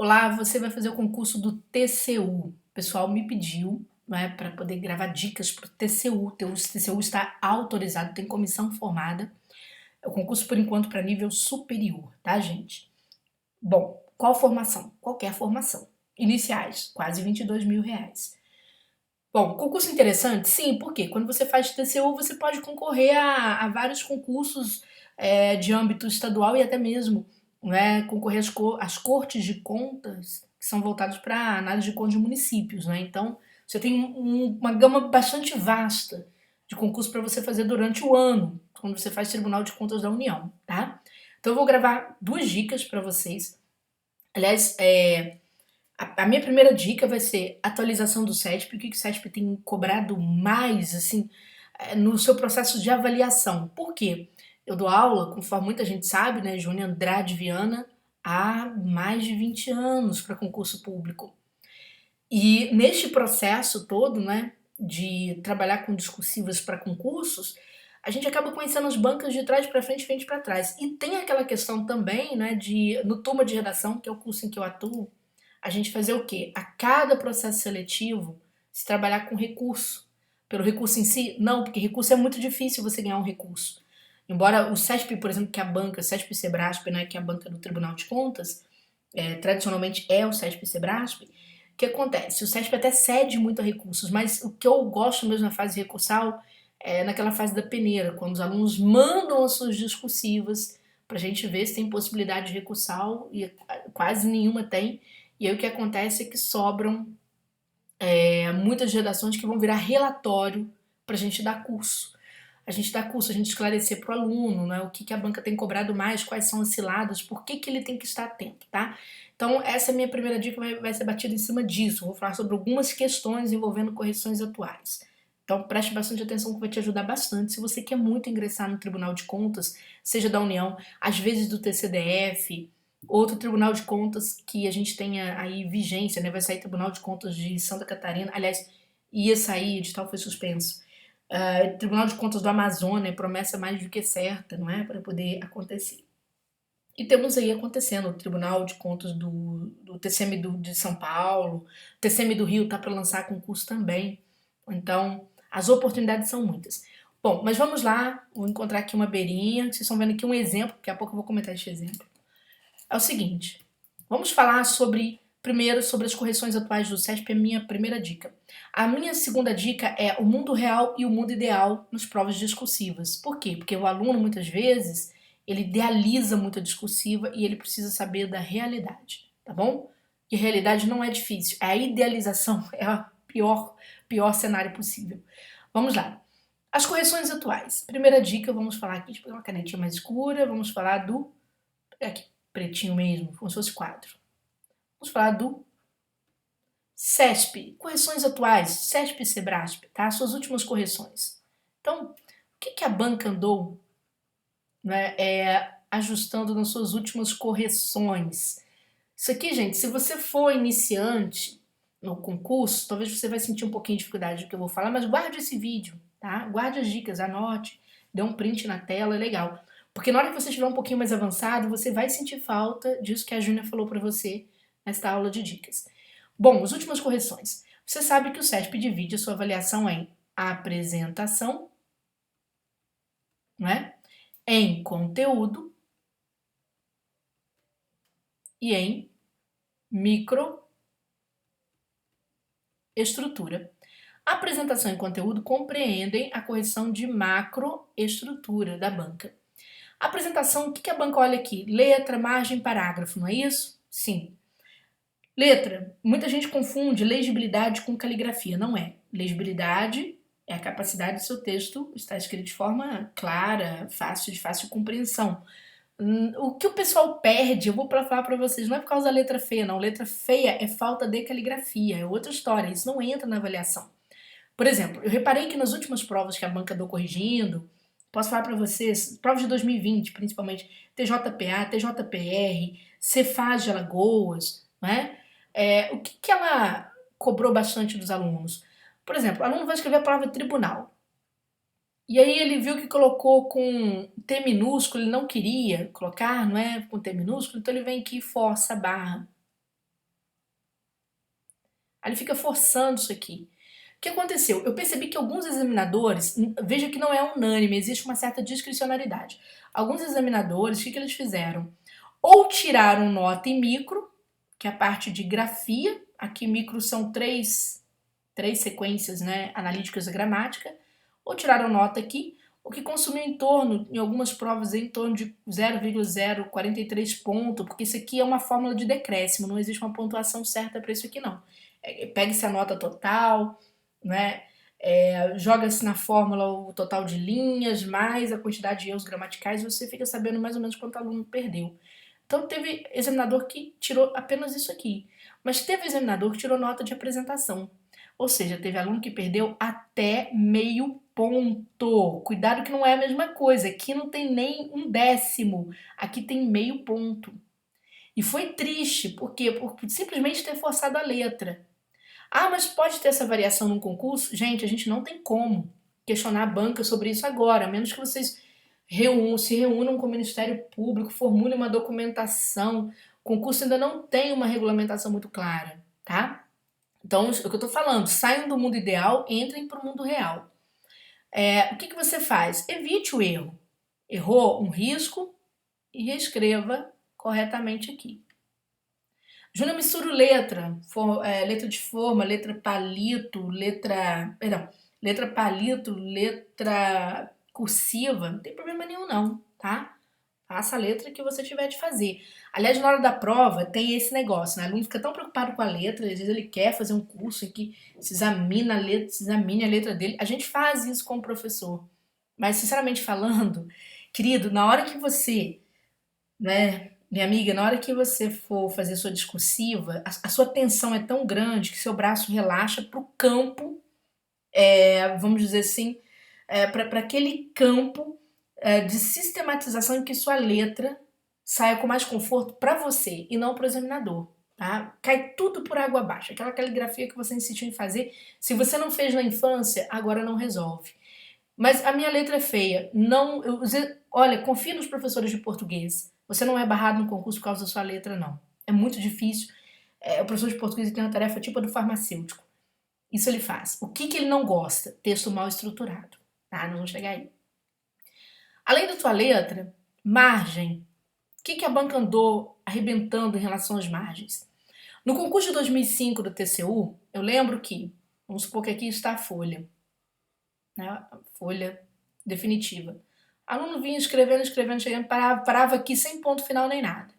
Olá, você vai fazer o concurso do TCU. O pessoal me pediu, né, para poder gravar dicas para o TCU. O TCU está autorizado, tem comissão formada. É o concurso, por enquanto, para nível superior, tá, gente? Bom, qual formação? Qualquer formação. Iniciais, quase R$ 22.000. Bom, concurso interessante? Sim, porque quando você faz TCU, você pode concorrer a vários concursos de âmbito estadual e até mesmo, né, concorrer às cortes de contas, que são voltados para análise de contas de municípios. Né? Então, você tem uma gama bastante vasta de concursos para você fazer durante o ano, quando você faz Tribunal de Contas da União. Tá? Então, eu vou gravar duas dicas para vocês. Aliás, a minha primeira dica vai ser atualização do CESP, o que o CESP tem cobrado mais, assim, no seu processo de avaliação. Por quê? Eu dou aula, conforme muita gente sabe, né, Júnior Andrade Viana, há mais de 20 anos para concurso público. E neste processo todo, né, de trabalhar com discursivas para concursos, a gente acaba conhecendo as bancas de trás para frente, frente para trás. E tem aquela questão também, né, no turma de redação, que é o curso em que eu atuo, a gente fazer o quê? A cada processo seletivo, se trabalhar com recurso. Pelo recurso em si? Não, porque recurso é muito difícil você ganhar um recurso. Embora o CESP, por exemplo, que é a banca, CESP e Sebrasp, né, que é a banca do Tribunal de Contas, tradicionalmente é o CESP e Sebrasp, o que acontece? O CESP até cede muito a recursos, mas o que eu gosto mesmo na fase recursal é naquela fase da peneira, quando os alunos mandam as suas discursivas para a gente ver se tem possibilidade de recursal, e quase nenhuma tem. E aí o que acontece é que sobram muitas redações que vão virar relatório para a gente dar curso. A gente dá curso, a gente esclarecer para o aluno, né, o que a banca tem cobrado mais, quais são as ciladas, por que ele tem que estar atento, tá? Então, essa é a minha primeira dica, vai ser batida em cima disso. Vou falar sobre algumas questões envolvendo correções atuais. Então, preste bastante atenção que vai te ajudar bastante. Se você quer muito ingressar no Tribunal de Contas, seja da União, às vezes do TCDF, outro Tribunal de Contas que a gente tenha aí vigência, né? Vai sair Tribunal de Contas de Santa Catarina. Aliás, ia sair, o edital foi suspenso. Tribunal de Contas do Amazonas, promessa mais do que certa, não é? Para poder acontecer. E temos aí acontecendo o Tribunal de Contas do TCM de São Paulo, o TCM do Rio está para lançar concurso também. Então, as oportunidades são muitas. Bom, mas vamos lá, vou encontrar aqui uma beirinha, vocês estão vendo aqui um exemplo, daqui a pouco eu vou comentar este exemplo. É o seguinte, vamos falar primeiro sobre as correções atuais do CESP, é a minha primeira dica. A minha segunda dica é o mundo real e o mundo ideal nas provas discursivas. Por quê? Porque o aluno, muitas vezes, ele idealiza muito a discursiva e ele precisa saber da realidade, tá bom? E a realidade não é difícil, a idealização é o pior cenário possível. Vamos lá. As correções atuais. Primeira dica, vamos falar aqui, deixa eu pegar uma canetinha mais escura, vamos falar do... aqui, pretinho mesmo, como se fosse quadro. Vamos falar do CESP, correções atuais, CESP e Sebrasp, tá? Suas últimas correções. Então, o que a banca andou, né, ajustando nas suas últimas correções? Isso aqui, gente, se você for iniciante no concurso, talvez você vai sentir um pouquinho de dificuldade do que eu vou falar, mas guarde esse vídeo, tá? Guarde as dicas, anote, dê um print na tela, é legal. Porque na hora que você estiver um pouquinho mais avançado, você vai sentir falta disso que a Júnia falou para você nesta aula de dicas. Bom, as últimas correções. Você sabe que o CESP divide a sua avaliação em apresentação, né? Em conteúdo e em microestrutura. A apresentação e conteúdo compreendem a correção de macroestrutura da banca. A apresentação, o que a banca olha aqui? Letra, margem, parágrafo, não é isso? Sim. Letra, muita gente confunde legibilidade com caligrafia, não é. Legibilidade é a capacidade do seu texto estar escrito de forma clara, de fácil compreensão. O que o pessoal perde, eu vou falar para vocês, não é por causa da letra feia, não. Letra feia é falta de caligrafia, é outra história, isso não entra na avaliação. Por exemplo, eu reparei que nas últimas provas que a banca andou corrigindo, posso falar para vocês, provas de 2020, principalmente, TJPA, TJPR, Cefaz de Alagoas, né? O que ela cobrou bastante dos alunos? Por exemplo, o aluno vai escrever a prova de tribunal. E aí ele viu que colocou com T minúsculo, ele não queria colocar, não é? Com T minúsculo, então ele vem aqui e força a barra. Aí ele fica forçando isso aqui. O que aconteceu? Eu percebi que alguns examinadores, veja que não é unânime, existe uma certa discricionariedade. Alguns examinadores, o que eles fizeram? Ou tiraram nota em micro, que é a parte de grafia, aqui micro são três sequências, né, analíticas da gramática, ou tiraram nota aqui, o que consumiu em algumas provas, em torno de 0,043 ponto, porque isso aqui é uma fórmula de decréscimo, não existe uma pontuação certa para isso aqui não. Pega-se a nota total, né, joga-se na fórmula o total de linhas, mais a quantidade de erros gramaticais, e você fica sabendo mais ou menos quanto aluno perdeu. Então teve examinador que tirou apenas isso aqui, mas teve examinador que tirou nota de apresentação. Ou seja, teve aluno que perdeu até meio ponto. Cuidado que não é a mesma coisa. Aqui não tem nem um décimo. Aqui tem meio ponto. E foi triste, por quê? Por simplesmente ter forçado a letra. Ah, mas pode ter essa variação num concurso? Gente, a gente não tem como questionar a banca sobre isso agora, a menos que vocês se reúnam com o Ministério Público, formulem uma documentação. O concurso ainda não tem uma regulamentação muito clara, tá? Então, o que eu tô falando, saiam do mundo ideal, entrem para o mundo real. O que você faz? Evite o erro. Errou um risco e reescreva corretamente aqui. Júnior, misturo letra de forma, letra palito, letra cursiva, não tem problema nenhum não, tá? Faça a letra que você tiver de fazer. Aliás, na hora da prova, tem esse negócio, né? O aluno fica tão preocupado com a letra, às vezes ele quer fazer um curso em que se examine a letra dele. A gente faz isso com o professor. Mas, sinceramente falando, querido, na hora que você, né, minha amiga, na hora que você for fazer sua discursiva, a sua tensão é tão grande que seu braço relaxa para o campo, vamos dizer assim, para aquele campo de sistematização em que sua letra saia com mais conforto para você e não para o examinador. Tá? Cai tudo por água abaixo. Aquela caligrafia que você insistiu em fazer, se você não fez na infância, agora não resolve. Mas a minha letra é feia. Não, olha, confia nos professores de português. Você não é barrado no concurso por causa da sua letra, não. É muito difícil. O professor de português tem uma tarefa tipo a do farmacêutico. Isso ele faz. O que ele não gosta? Texto mal estruturado. Tá? Nós vamos chegar aí. Além da tua letra, margem. O que a banca andou arrebentando em relação às margens? No concurso de 2005 do TCU, eu lembro que, vamos supor que aqui está a folha, né? A folha definitiva. O aluno vinha escrevendo, chegando, parava aqui sem ponto final nem nada.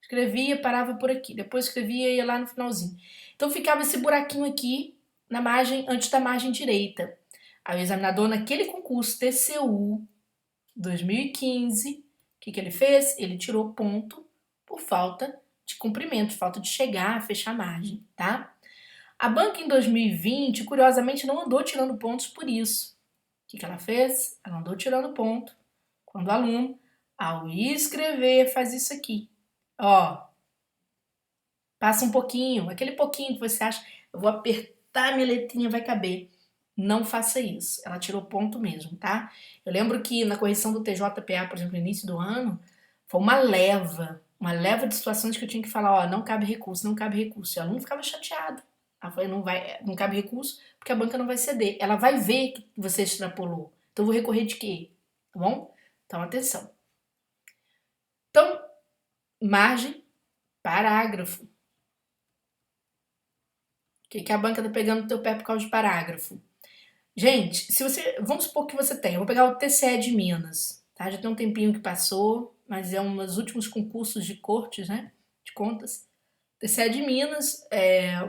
Escrevia, parava por aqui, depois escrevia e ia lá no finalzinho. Então ficava esse buraquinho aqui na margem, antes da margem direita. Aí o examinador naquele concurso TCU 2015, o que ele fez? Ele tirou ponto por falta de cumprimento, falta de chegar, fechar a margem, tá? A banca em 2020, curiosamente, não andou tirando pontos por isso. O que ela fez? Ela andou tirando ponto quando o aluno, ao escrever, faz isso aqui. Ó, passa um pouquinho, aquele pouquinho que você acha, eu vou apertar minha letrinha, vai caber. Não faça isso. Ela tirou ponto mesmo, tá? Eu lembro que na correção do TJPA, por exemplo, no início do ano, foi uma leva de situações que eu tinha que falar, ó, não cabe recurso, não cabe recurso. E o aluno ficava chateado. Ela falou, não cabe recurso porque a banca não vai ceder. Ela vai ver que você extrapolou. Então eu vou recorrer de quê? Tá bom? Então atenção. Então, margem, parágrafo. O que a banca tá pegando no teu pé por causa de parágrafo? Gente, vamos supor que você tem, eu vou pegar o TCE de Minas, tá? Já tem um tempinho que passou, mas é um dos últimos concursos de cortes, né? De contas. TCE de Minas,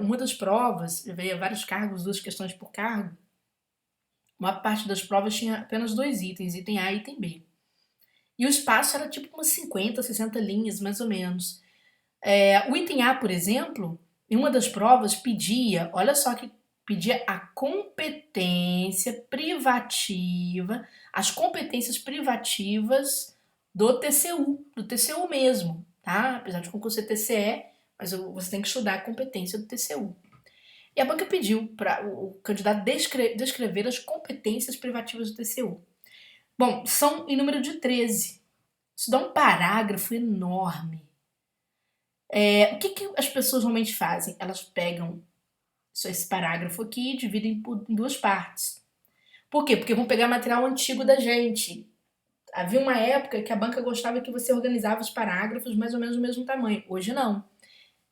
uma das provas, veio vários cargos, 2 questões por cargo. Uma parte das provas tinha apenas 2 itens, item A e item B. E o espaço era tipo umas 50, 60 linhas, mais ou menos. O item A, por exemplo, em uma das provas pedia, olha só que pedia a competência privativa, as competências privativas do TCU mesmo, tá? Apesar de concurso ser TCE, mas você tem que estudar a competência do TCU. E a banca pediu para o candidato descrever as competências privativas do TCU. Bom, são em número de 13. Isso dá um parágrafo enorme. O que as pessoas normalmente fazem? Elas pegam esse parágrafo aqui, dividem em duas partes. Por quê? Porque vão pegar material antigo da gente. Havia uma época que a banca gostava que você organizava os parágrafos mais ou menos do mesmo tamanho. Hoje não.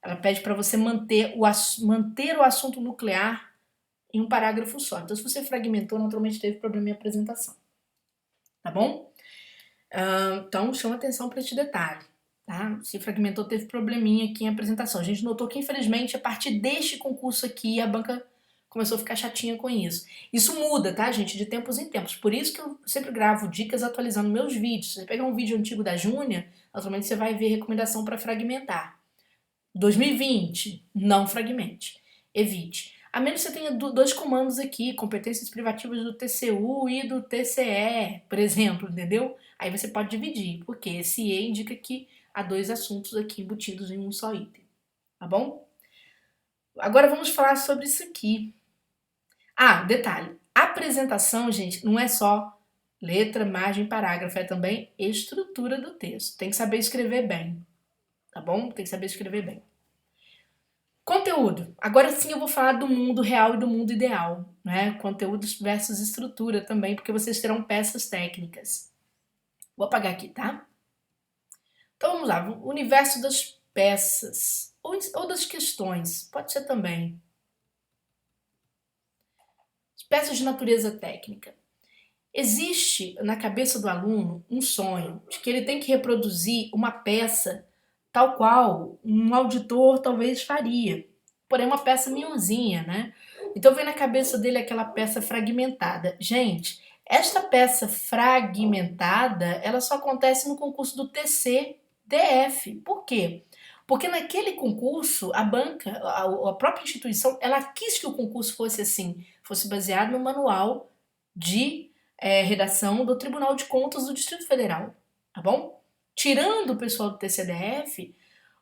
Ela pede para você manter o assunto nuclear em um parágrafo só. Então, se você fragmentou, naturalmente teve problema em apresentação. Tá bom? Então, chama atenção para esse detalhe. Tá? Se fragmentou, teve probleminha aqui em apresentação. A gente notou que, infelizmente, a partir deste concurso aqui, a banca começou a ficar chatinha com isso. Isso muda, tá, gente? De tempos em tempos. Por isso que eu sempre gravo dicas atualizando meus vídeos. Se você pegar um vídeo antigo da Júnia, naturalmente você vai ver recomendação para fragmentar. 2020, não fragmente. Evite. A menos que você tenha dois comandos aqui, competências privativas do TCU e do TCE, por exemplo, entendeu? Aí você pode dividir, porque esse E indica que há dois assuntos aqui embutidos em um só item, tá bom? Agora vamos falar sobre isso aqui. Detalhe, apresentação, gente, não é só letra, margem, parágrafo, é também estrutura do texto. Tem que saber escrever bem, tá bom? Tem que saber escrever bem. Conteúdo. Agora sim eu vou falar do mundo real e do mundo ideal, né? Conteúdo versus estrutura também, porque vocês terão peças técnicas. Vou apagar aqui, tá? Então vamos lá, o universo das peças ou das questões, pode ser também. Peças de natureza técnica. Existe na cabeça do aluno um sonho de que ele tem que reproduzir uma peça tal qual um auditor talvez faria, porém uma peça minhonzinha, né? Então vem na cabeça dele aquela peça fragmentada. Gente, esta peça fragmentada, ela só acontece no concurso do TC-DF. Por quê? Porque naquele concurso, a banca, a própria instituição, ela quis que o concurso fosse assim, fosse baseado no manual de redação do Tribunal de Contas do Distrito Federal, tá bom? Tirando o pessoal do TCDF,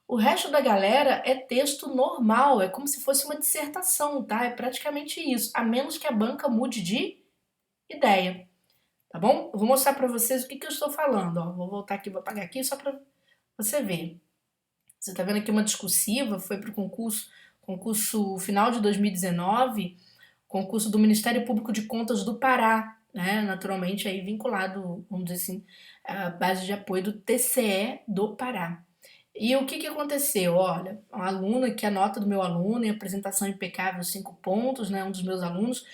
o resto da galera é texto normal, é como se fosse uma dissertação, tá? É praticamente isso, a menos que a banca mude de ideia, tá bom? Eu vou mostrar para vocês o que eu estou falando, ó. Vou voltar aqui, vou apagar aqui só para você ver. Você tá vendo aqui uma discursiva, foi para o concurso final de 2019, concurso do Ministério Público de Contas do Pará, né? Naturalmente aí vinculado, vamos dizer assim, à base de apoio do TCE do Pará. E o que aconteceu? Olha, uma aluna, que a nota do meu aluno, em apresentação impecável, 5 pontos, né? Um dos meus alunos,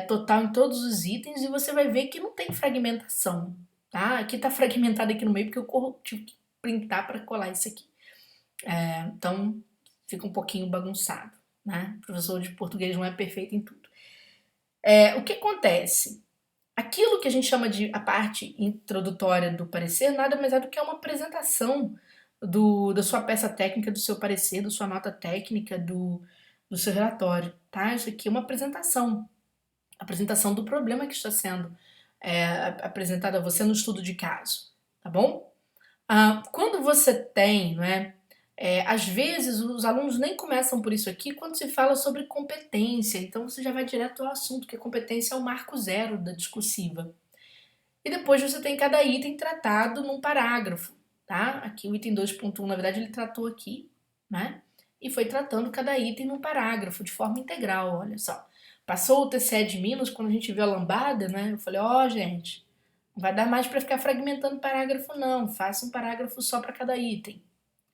total em todos os itens, e você vai ver que não tem fragmentação, tá? Aqui tá fragmentado aqui no meio, porque eu tive que printar para colar isso aqui. Então, fica um pouquinho bagunçado, né? O professor de português não é perfeito em tudo. O que acontece? Aquilo que a gente chama de a parte introdutória do parecer nada mais é do que uma apresentação da sua peça técnica, do seu parecer, da sua nota técnica, do seu relatório, tá? Isso aqui é uma apresentação do problema que está sendo apresentado a você no estudo de caso, tá bom? Quando você tem, às vezes os alunos nem começam por isso aqui quando se fala sobre competência, então você já vai direto ao assunto, que a competência é o marco zero da discursiva. E depois você tem cada item tratado num parágrafo, tá? Aqui o item 2.1, na verdade, ele tratou aqui, né? E foi tratando cada item num parágrafo, de forma integral, olha só. Passou o TCE de Minas, quando a gente viu a lambada, né? Eu falei, gente, não vai dar mais para ficar fragmentando parágrafo, não. Faça um parágrafo só para cada item.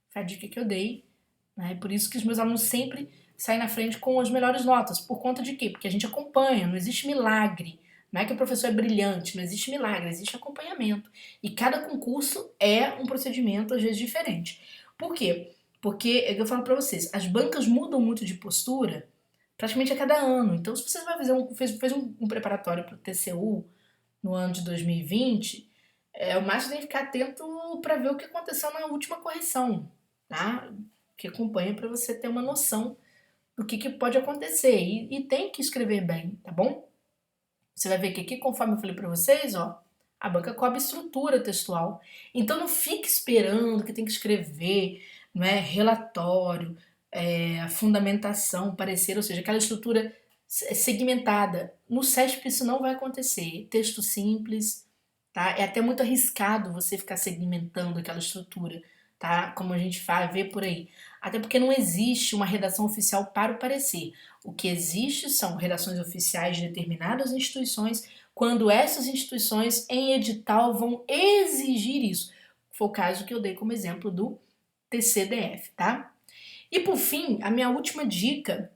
Foi a dica que eu dei, né? Por isso que os meus alunos sempre saem na frente com as melhores notas. Por conta de quê? Porque a gente acompanha, não existe milagre. Não é que o professor é brilhante, não existe milagre, existe acompanhamento. E cada concurso é um procedimento, às vezes, diferente. Por quê? Porque, é que eu falo para vocês, as bancas mudam muito de postura praticamente a cada ano. Então, se você vai fazer fez um preparatório para o TCU no ano de 2020, o máximo tem que ficar atento para ver o que aconteceu na última correção, tá? Que acompanha para você ter uma noção do que pode acontecer. E tem que escrever bem, tá bom? Você vai ver que aqui, conforme eu falei para vocês, ó, a banca cobre estrutura textual. Então não fique esperando que tem que escrever, relatório, fundamentação, parecer, ou seja, aquela estrutura segmentada. No CESP isso não vai acontecer. Texto simples, tá? É até muito arriscado você ficar segmentando aquela estrutura. tá? Como a gente vê por aí. Até porque não existe uma redação oficial para o parecer. O que existe são redações oficiais de determinadas instituições, quando essas instituições em edital vão exigir isso. Foi o caso que eu dei como exemplo do TCDF, tá? E por fim, a minha última dica,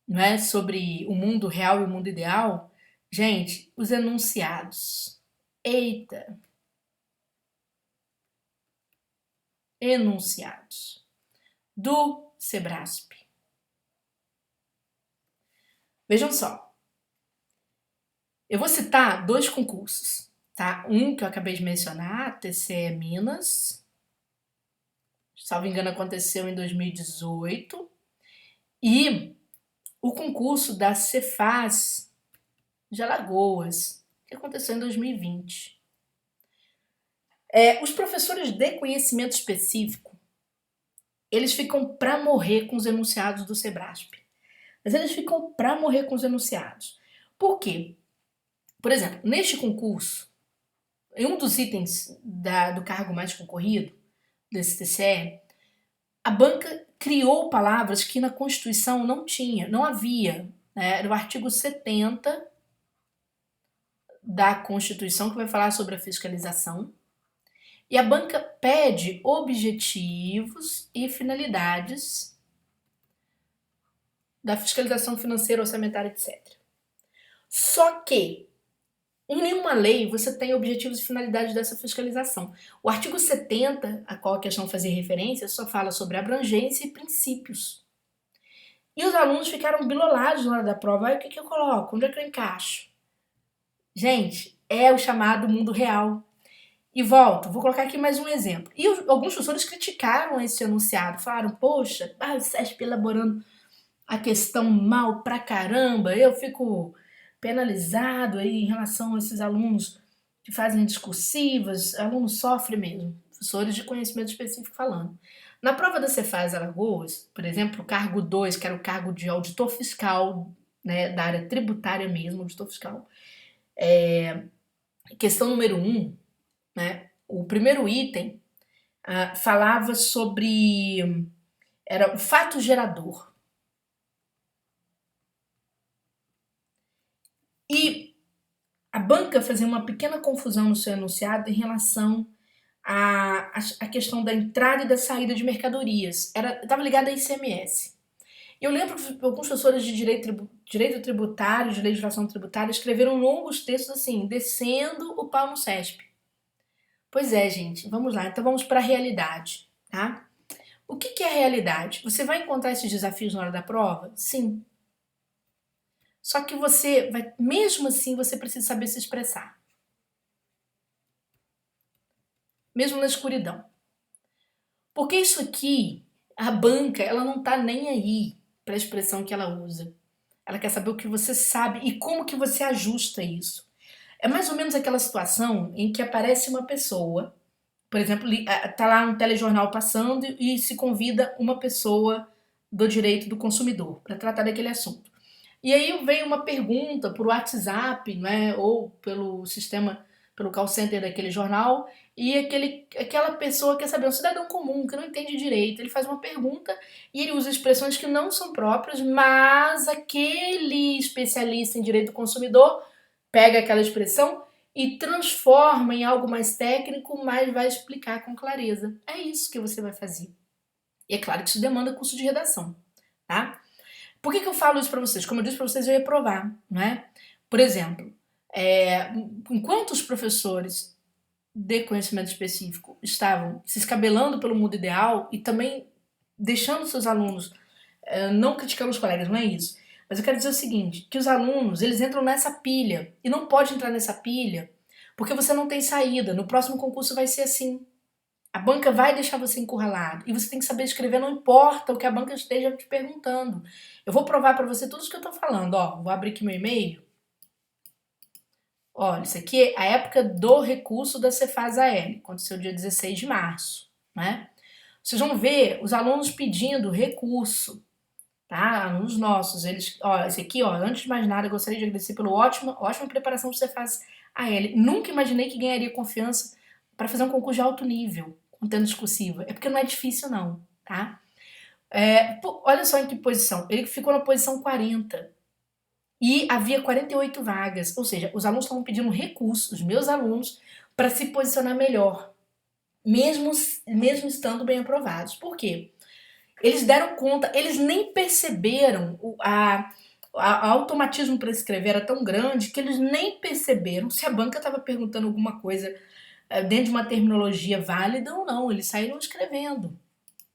né, sobre o mundo real e o mundo ideal, gente, os enunciados. Eita, enunciados do Sebrasp. Vejam só, eu vou citar dois concursos, tá? Um que eu acabei de mencionar, TCE Minas, salvo engano aconteceu em 2018, e o concurso da Cefaz de Alagoas, que aconteceu em 2020. Os professores de conhecimento específico, eles ficam para morrer com os enunciados do Sebrasp. Mas eles ficam para morrer com os enunciados. Por quê? Por exemplo, neste concurso, em um dos itens do cargo mais concorrido, desse TCE, a banca criou palavras que na Constituição não tinha, não havia. Né? Era o artigo 70 da Constituição que vai falar sobre a fiscalização. E a banca pede objetivos e finalidades da fiscalização financeira, orçamentária, etc. Só que em nenhuma lei você tem objetivos e finalidades dessa fiscalização. O artigo 70, a qual a questão fazia referência, só fala sobre abrangência e princípios. E os alunos ficaram bilolados na hora da prova. Aí o que eu coloco? Onde é que eu encaixo? Gente, é o chamado mundo real. E volto, vou colocar aqui mais um exemplo. E alguns professores criticaram esse enunciado, falaram, poxa, o CESP elaborando a questão mal pra caramba, eu fico penalizado aí em relação a esses alunos que fazem discursivas, alunos sofrem mesmo, professores de conhecimento específico falando. Na prova da Cefaz Alagoas, por exemplo, o cargo 2, que era o cargo de auditor fiscal, né, da área tributária mesmo, auditor fiscal, questão número 1, né, o primeiro item falava sobre, era o fato gerador. E a banca fazia uma pequena confusão no seu enunciado em relação à questão da entrada e da saída de mercadorias. Estava ligada a ICMS. Eu lembro que alguns professores de direito tributário, de legislação tributária, escreveram longos textos assim, descendo o pau no CESP. Pois é, gente, vamos lá. Então vamos para a realidade, tá? O que é a realidade? Você vai encontrar esses desafios na hora da prova? Sim. Só que você vai, mesmo assim, você precisa saber se expressar. Mesmo na escuridão. Porque isso aqui, a banca, ela não tá nem aí para a expressão que ela usa. Ela quer saber o que você sabe e como que você ajusta isso. É mais ou menos aquela situação em que aparece uma pessoa, por exemplo, tá lá um telejornal passando e se convida uma pessoa do direito do consumidor para tratar daquele assunto. E aí vem uma pergunta por WhatsApp, né, ou pelo sistema, pelo call center daquele jornal, e aquela pessoa quer saber, um cidadão comum que não entende direito, ele faz uma pergunta e ele usa expressões que não são próprias, mas aquele especialista em direito do consumidor pega aquela expressão e transforma em algo mais técnico, mas vai explicar com clareza. É isso que você vai fazer. E é claro que isso demanda curso de redação, tá? Por que eu falo isso para vocês? Como eu disse para vocês, eu ia provar, não é? Por exemplo, enquanto os professores de conhecimento específico estavam se escabelando pelo mundo ideal e também deixando seus alunos, não criticando os colegas, não é isso. Mas eu quero dizer o seguinte, que os alunos, eles entram nessa pilha e não pode entrar nessa pilha porque você não tem saída. No próximo concurso vai ser assim. A banca vai deixar você encurralado e você tem que saber escrever, não importa o que a banca esteja te perguntando. Eu vou provar para você tudo isso que eu tô falando, ó. Vou abrir aqui meu e-mail. Olha, isso aqui é a época do recurso da Cefaz AL, aconteceu dia 16 de março, né? Vocês vão ver os alunos pedindo recurso, tá? Alunos nossos, eles, ó, esse aqui, ó, antes de mais nada, eu gostaria de agradecer pela ótima preparação que você faz a ele. Nunca imaginei que ganharia confiança para fazer um concurso de alto nível, não tendo discursiva? É porque não é difícil não, tá? Olha só em que posição. Ele ficou na posição 40 e havia 48 vagas, ou seja, os alunos estavam pedindo recursos, os meus alunos, para se posicionar melhor, mesmo estando bem aprovados. Por quê? Eles deram conta, eles nem perceberam o automatismo para escrever era tão grande que eles nem perceberam se a banca estava perguntando alguma coisa dentro de uma terminologia válida ou não. Eles saíram escrevendo.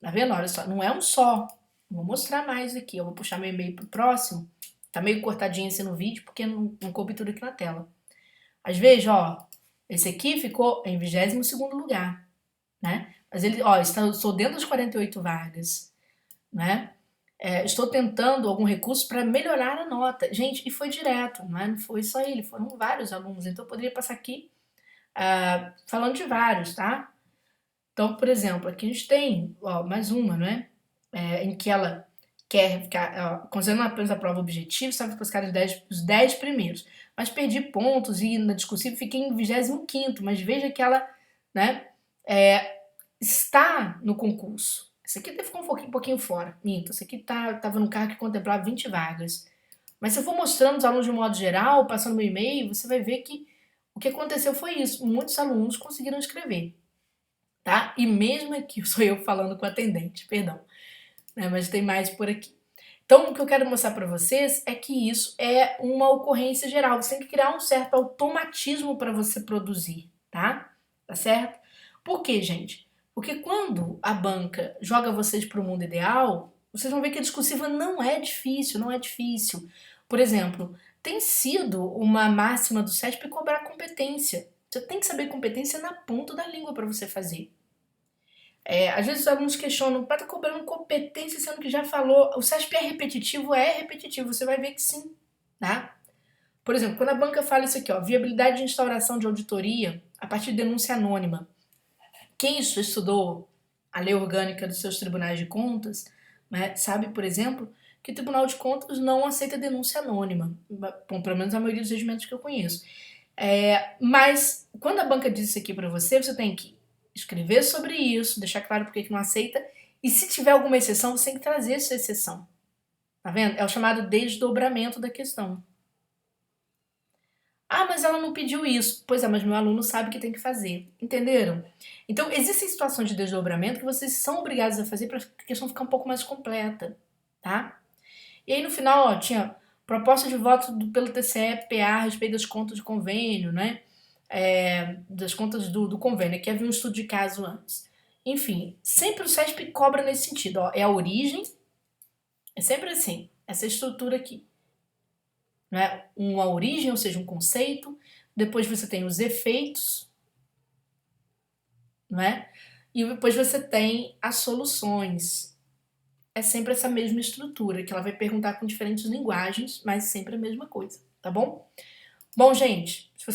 Tá vendo? Olha só, não é um só. Vou mostrar mais aqui. Eu vou puxar meu e-mail pro próximo. Tá meio cortadinho assim no vídeo porque não coube tudo aqui na tela. Às vezes, ó, esse aqui ficou em 22º lugar, né? Mas ele, ó, estou dentro das 48 vagas, né? Estou tentando algum recurso para melhorar a nota. Gente, e foi direto, não foi só ele, foram vários alunos. Então eu poderia passar aqui falando de vários, tá? Então, por exemplo, aqui a gente tem mais uma, né? Em que ela quer ficar, considerando apenas a prova objetiva, estava buscar os 10 primeiros. Mas perdi pontos e na discursiva fiquei em 25º, mas veja que ela, né, está no concurso. Esse aqui ficou um pouquinho fora, minto. Esse aqui estava no cargo que contemplava 20 vagas. Mas se eu for mostrando os alunos de um modo geral, passando meu e-mail, você vai ver que o que aconteceu foi isso. Muitos alunos conseguiram escrever, tá? E mesmo aqui, sou eu falando com a atendente, perdão. Mas tem mais por aqui. Então, o que eu quero mostrar para vocês é que isso é uma ocorrência geral. Você tem que criar um certo automatismo para você produzir, tá? Tá certo? Por quê, gente? Porque quando a banca joga vocês para o mundo ideal, vocês vão ver que a discursiva não é difícil, não é difícil. Por exemplo, tem sido uma máxima do CESP cobrar competência. Você tem que saber competência na ponta da língua para você fazer. Às vezes os alunos questionam, tá cobrando competência sendo que já falou. O CESP é repetitivo, você vai ver que sim, tá? Por exemplo, quando a banca fala isso aqui, ó, viabilidade de instauração de auditoria a partir de denúncia anônima. Quem estudou a lei orgânica dos seus tribunais de contas, né, sabe, por exemplo, que o Tribunal de Contas não aceita denúncia anônima, bom, pelo menos a maioria dos regimentos que eu conheço. Mas quando a banca diz isso aqui para você, você tem que escrever sobre isso, deixar claro por que não aceita, e se tiver alguma exceção, você tem que trazer essa exceção. Tá vendo? É o chamado desdobramento da questão. Ah, mas ela não pediu isso. Pois é, mas meu aluno sabe que tem que fazer. Entenderam? Então, existem situações de desdobramento que vocês são obrigados a fazer para a questão ficar um pouco mais completa, tá? E aí, no final, ó, tinha proposta de voto pelo TCE-PA a respeito das contas de convênio, né? Das contas do convênio, que havia um estudo de caso antes. Enfim, sempre o CESP cobra nesse sentido, ó, é a origem, é sempre assim, essa estrutura aqui. Né? Uma origem, ou seja, um conceito, depois você tem os efeitos, não é? E depois você tem as soluções. É sempre essa mesma estrutura, que ela vai perguntar com diferentes linguagens, mas sempre a mesma coisa, tá bom? Bom, gente, se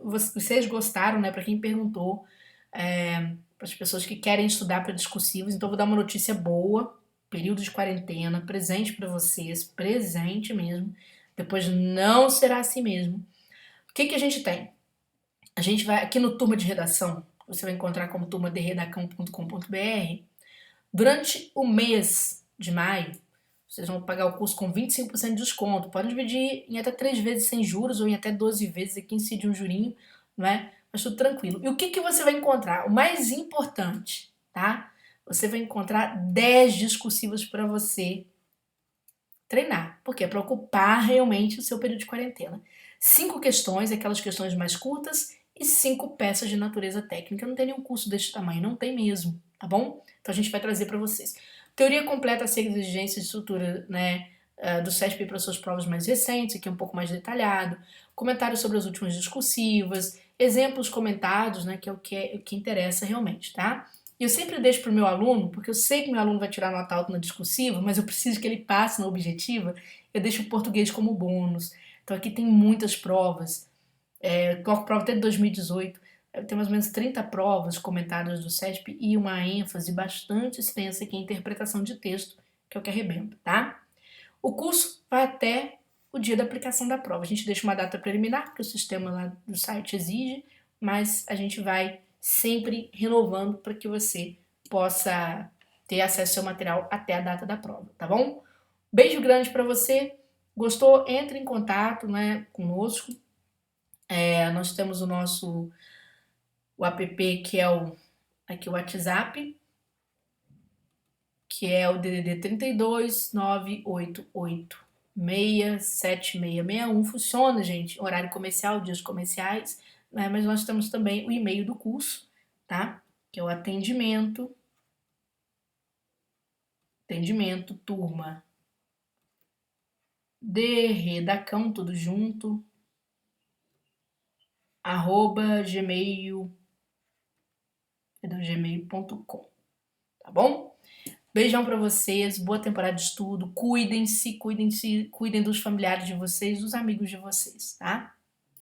vocês gostaram, né, para quem perguntou, para as pessoas que querem estudar para discursivos, então eu vou dar uma notícia boa, período de quarentena, presente para vocês, presente mesmo, depois não será assim mesmo. O que a gente tem? A gente vai, aqui no Turma de Redação, você vai encontrar como turmaderedacão.com.br, durante o mês de maio, vocês vão pagar o curso com 25% de desconto. Pode dividir em até 3 vezes sem juros ou em até 12 vezes, aqui incide um jurinho, não é? Mas tudo tranquilo. E o que você vai encontrar? O mais importante, tá? Você vai encontrar 10 discursivas para você treinar. Por quê? Para ocupar realmente o seu período de quarentena. 5 questões, aquelas questões mais curtas, e 5 peças de natureza técnica. Não tem nenhum curso desse tamanho, não tem mesmo, tá bom? Então a gente vai trazer para vocês. Teoria completa acerca das exigências de estrutura, né, do CESP para suas provas mais recentes, aqui é um pouco mais detalhado. Comentários sobre as últimas discursivas, exemplos comentados, né, que é o que interessa realmente, tá? E eu sempre deixo para o meu aluno, porque eu sei que meu aluno vai tirar nota alta na discursiva, mas eu preciso que ele passe na objetiva, eu deixo o português como bônus. Então aqui tem muitas provas, coloco prova até de 2018, tem mais ou menos 30 provas comentadas do CESP e uma ênfase bastante extensa que é a interpretação de texto, que é o que arrebenta, tá? O curso vai até o dia da aplicação da prova. A gente deixa uma data preliminar, porque o sistema lá do site exige, mas a gente vai sempre renovando para que você possa ter acesso ao seu material até a data da prova, tá bom? Beijo grande para você. Gostou? Entre em contato, né, conosco. Nós temos o app que é aqui o WhatsApp, que é o DDD 32 988 67661. Funciona, gente, horário comercial, dias comerciais, né? Mas nós temos também o e-mail do curso, tá? Que é o atendimento turma de redacão, tudo junto, @gmail.com, tá bom? Beijão pra vocês, boa temporada de estudo, cuidem-se, cuidem dos familiares de vocês, dos amigos de vocês, tá?